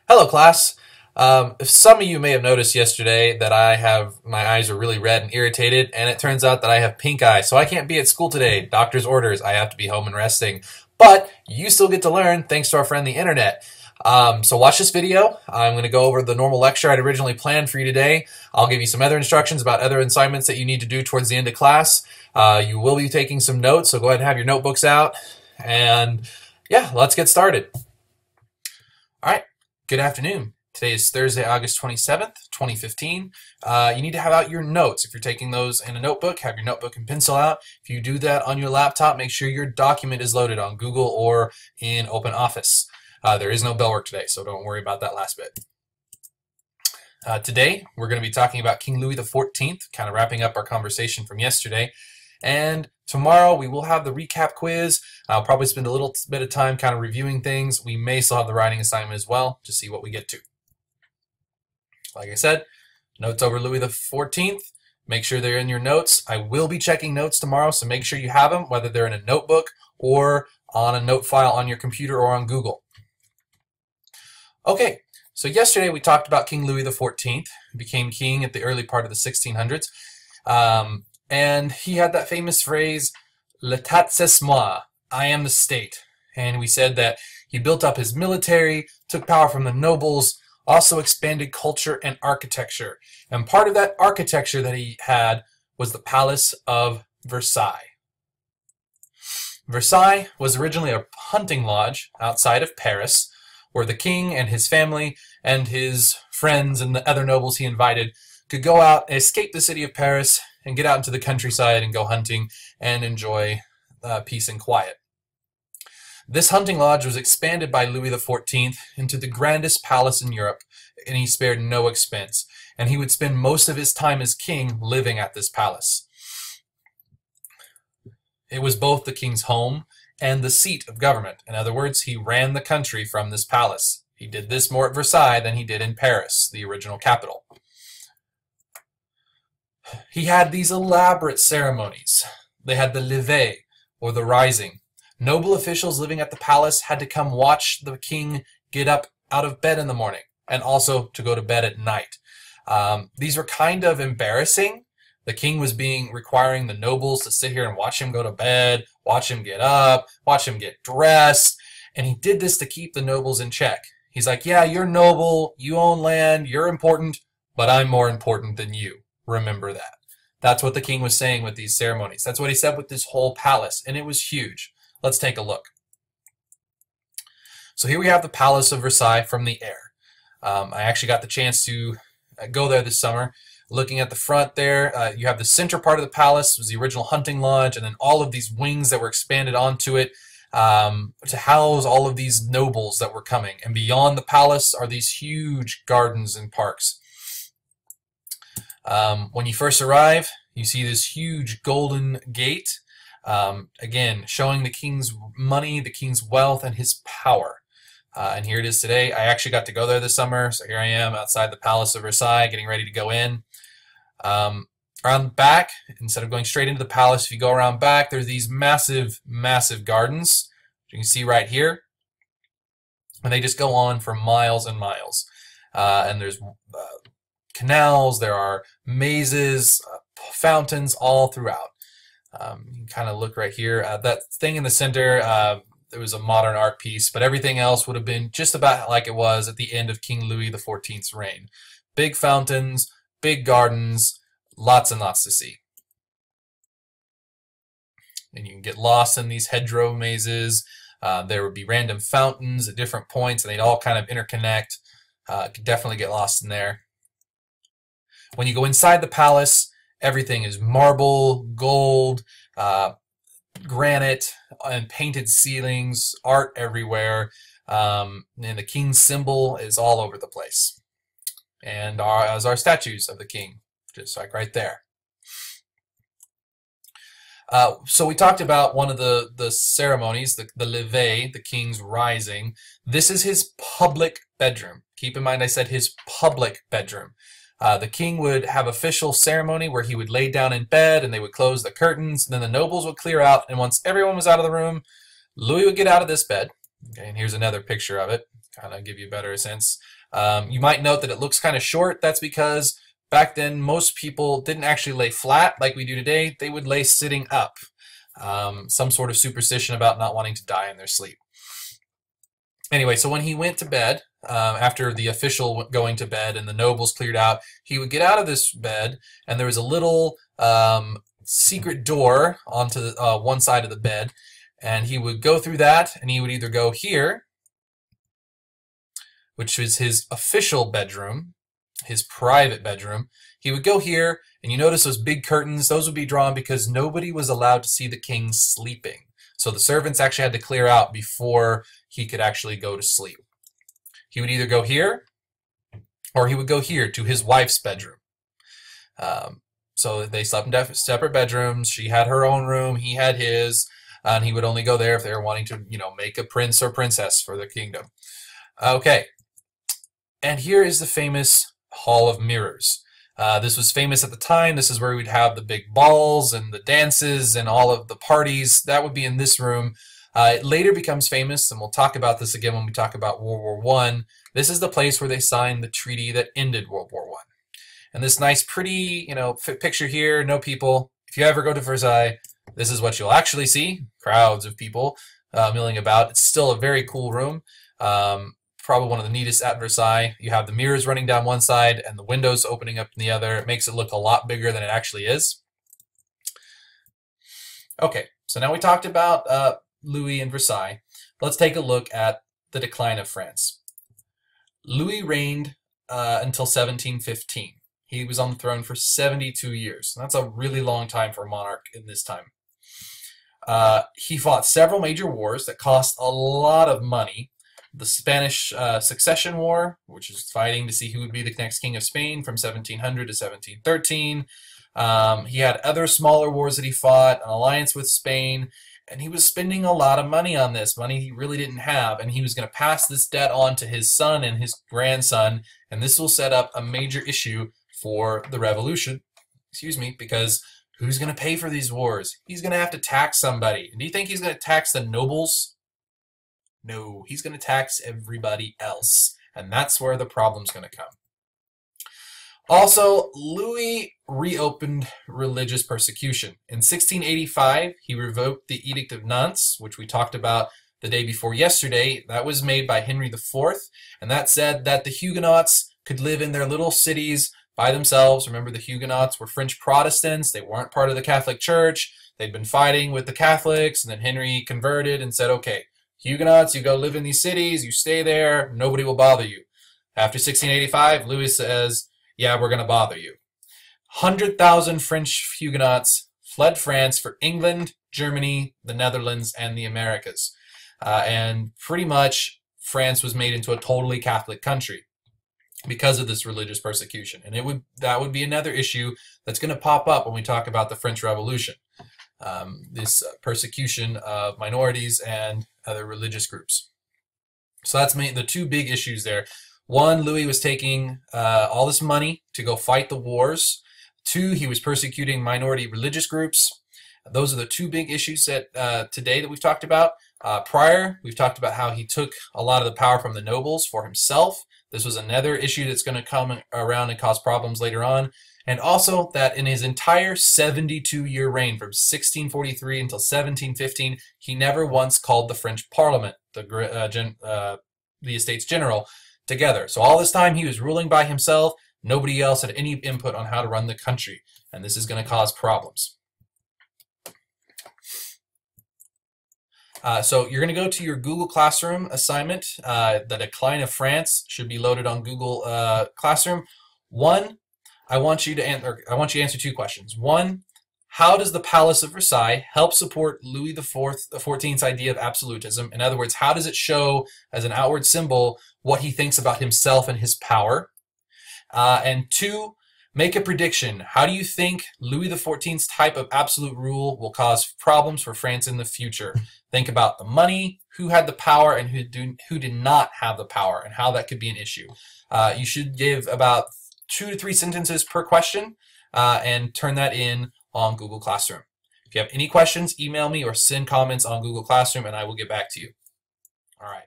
Hello, class. If some of you may have noticed yesterday that my eyes are really red and irritated, and it turns out that I have pink eye, so I can't be at school today. Doctor's orders. I have to be home and resting. But you still get to learn thanks to our friend the internet. So watch this video. I'm going to go over the normal lecture I'd originally planned for you today. I'll give you some other instructions about other assignments that you need to do towards the end of class. You will be taking some notes, so go ahead and have your notebooks out. And yeah, let's get started. All right. Good afternoon. Today is Thursday, August 27th, 2015. You need to have out your notes. If you're taking those in a notebook, have your notebook and pencil out. If you do that on your laptop, make sure your document is loaded on Google or in OpenOffice. There is no bell work today, so don't worry about that last bit. Today, we're going to be talking about King Louis XIV, kind of wrapping up our conversation from yesterday. And tomorrow we will have the recap quiz. I'll probably spend a little bit of time kind of reviewing things. We may still have the writing assignment as well to see what we get to. Like I said, notes over Louis XIV. Make sure they're in your notes. I will be checking notes tomorrow, so make sure you have them, whether they're in a notebook or on a note file on your computer or on Google. Okay, so yesterday we talked about King Louis XIV, who became king at the early part of the 1600s. And he had that famous phrase, "L'État c'est moi," I am the state. And we said that he built up his military, took power from the nobles, also expanded culture and architecture. And part of that architecture that he had was the Palace of Versailles. Versailles was originally a hunting lodge outside of Paris, where the king and his family and his friends and the other nobles he invited could go out, escape the city of Paris, and get out into the countryside and go hunting and enjoy peace and quiet. This hunting lodge was expanded by Louis XIV into the grandest palace in Europe, and he spared no expense. And he would spend most of his time as king living at this palace. It was both the king's home and the seat of government. In other words, he ran the country from this palace. He did this more at Versailles than he did in Paris, the original capital. He had these elaborate ceremonies. They had the levée, or the rising. Noble officials living at the palace had to come watch the king get up out of bed in the morning, and also to go to bed at night. These were kind of embarrassing. The king was requiring the nobles to sit here and watch him go to bed, watch him get up, watch him get dressed, and he did this to keep the nobles in check. He's like, yeah, you're noble, you own land, you're important, but I'm more important than you. Remember that. That's what the king was saying with these ceremonies. That's what he said with this whole palace, and it was huge. Let's take a look. So here we have the Palace of Versailles from the air. I actually got the chance to go there this summer. Looking at the front there, you have the center part of the palace, was the original hunting lodge, and then all of these wings that were expanded onto it to house all of these nobles that were coming. And beyond the palace are these huge gardens and parks. When you first arrive, you see this huge golden gate, again, showing the king's money, the king's wealth, and his power. And here it is today. I actually got to go there this summer, so here I am outside the Palace of Versailles, getting ready to go in. Around the back, instead of going straight into the palace, if you go around back, there's these massive, massive gardens, which you can see right here. And they just go on for miles and miles. And there's canals, there are mazes, fountains all throughout. You can kind of look right here. That thing in the center, it was a modern art piece, but everything else would have been just about like it was at the end of King Louis XIV's reign. Big fountains, big gardens, lots and lots to see. And you can get lost in these hedgerow mazes. There would be random fountains at different points, and they'd all kind of interconnect. Could definitely get lost in there. When you go inside the palace, everything is marble, gold, granite, and painted ceilings, art everywhere, and the king's symbol is all over the place. And as are statues of the king, just like right there. So we talked about one of the ceremonies, the levée, the king's rising. This is his public bedroom. Keep in mind I said his public bedroom. The king would have official ceremony where he would lay down in bed and they would close the curtains, and then the nobles would clear out, and once everyone was out of the room, Louis would get out of this bed. Okay, and here's another picture of it. kind of give you a better sense. You might note that it looks kind of short. That's because back then most people didn't actually lay flat like we do today. They would lay sitting up. Some sort of superstition about not wanting to die in their sleep. Anyway, so when he went to bed, after the official going to bed and the nobles cleared out, he would get out of this bed, and there was a little secret door onto the, one side of the bed, and he would go through that, and he would either go here, which is his official bedroom, his private bedroom. He would go here, and you notice those big curtains, those would be drawn because nobody was allowed to see the king sleeping. So the servants actually had to clear out before he could actually go to sleep. He would either go here, or he would go here to his wife's bedroom. So they slept in separate bedrooms. She had her own room, he had his, and he would only go there if they were wanting to, make a prince or princess for the kingdom. Okay, and here is the famous Hall of Mirrors. This was famous at the time. This is where we'd have the big balls and the dances and all of the parties. That would be in this room. It later becomes famous, and we'll talk about this again when we talk about World War I. This is the place where they signed the treaty that ended World War I. And this nice, pretty, picture here, no people. If you ever go to Versailles, this is what you'll actually see. Crowds of people milling about. It's still a very cool room. Probably one of the neatest at Versailles. You have the mirrors running down one side and the windows opening up in the other. It makes it look a lot bigger than it actually is. Okay, so now we talked about Louis and Versailles. Let's take a look at the decline of France. Louis reigned until 1715. He was on the throne for 72 years. That's a really long time for a monarch in this time. He fought several major wars that cost a lot of money. The Spanish Succession War, which is fighting to see who would be the next king of Spain from 1700 to 1713. He had other smaller wars that he fought, an alliance with Spain, and he was spending a lot of money on this, money he really didn't have, and he was going to pass this debt on to his son and his grandson, and this will set up a major issue for the revolution, because who's going to pay for these wars? He's going to have to tax somebody. And do you think he's going to tax the nobles? No, he's going to tax everybody else, and that's where the problem's going to come. Also, Louis reopened religious persecution. In 1685, he revoked the Edict of Nantes, which we talked about the day before yesterday. That was made by Henry IV, and that said that the Huguenots could live in their little cities by themselves. Remember, the Huguenots were French Protestants. They weren't part of the Catholic Church. They'd been fighting with the Catholics, and then Henry converted and said, okay, Huguenots, you go live in these cities, you stay there, nobody will bother you. After 1685, Louis says, yeah, we're going to bother you. 100,000 French Huguenots fled France for England, Germany, the Netherlands, and the Americas. And pretty much France was made into a totally Catholic country because of this religious persecution. And that would be another issue that's going to pop up when we talk about the French Revolution. This persecution of minorities and other religious groups. So that's the two big issues there. One, Louis was taking all this money to go fight the wars. Two, he was persecuting minority religious groups. Those are the two big issues that today that we've talked about. Prior, we've talked about how he took a lot of the power from the nobles for himself. This was another issue that's going to come around and cause problems later on. And also that in his entire 72-year reign from 1643 until 1715, he never once called the French Parliament, the Estates General, together. So all this time he was ruling by himself. Nobody else had any input on how to run the country. And this is going to cause problems. So you're going to go to your Google Classroom assignment. The Decline of France should be loaded on Google Classroom. One, I want you to answer two questions. One, how does the Palace of Versailles help support Louis XIV's idea of absolutism? In other words, how does it show as an outward symbol what he thinks about himself and his power? And two, make a prediction. How do you think Louis XIV's type of absolute rule will cause problems for France in the future? Think about the money, who had the power, and who did not have the power, and how that could be an issue. You should give about 2 to 3 sentences per question and turn that in on Google Classroom. If you have any questions, email me or send comments on Google Classroom and I will get back to you. All right.